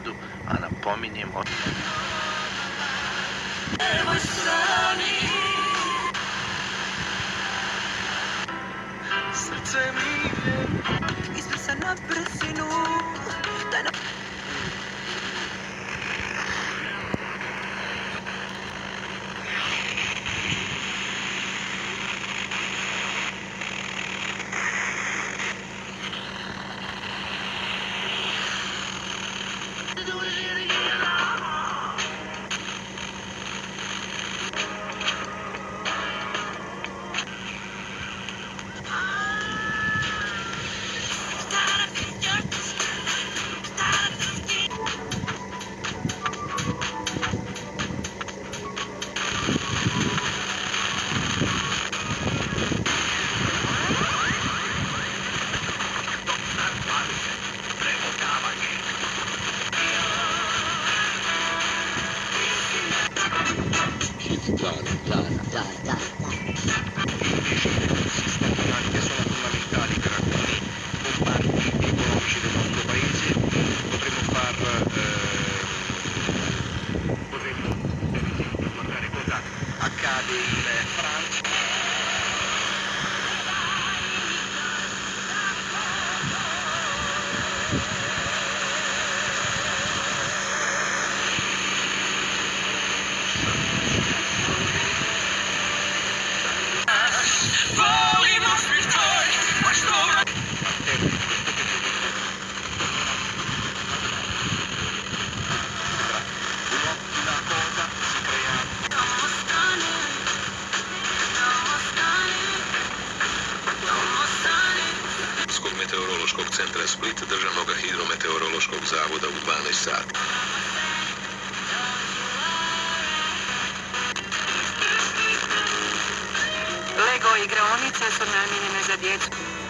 gradu, a napominjem o... Srce mi je ispresa na brzinu, daj na... Anche sono fondamentali per alcuni comparti economici del nostro paese. Potremmo per esempio guardare cosa accade in Francia. Meteorološkog centra Split, Državnog hidrometeorološkog zavoda u 12 sati. Lego igraonice su namijenjene za djecu.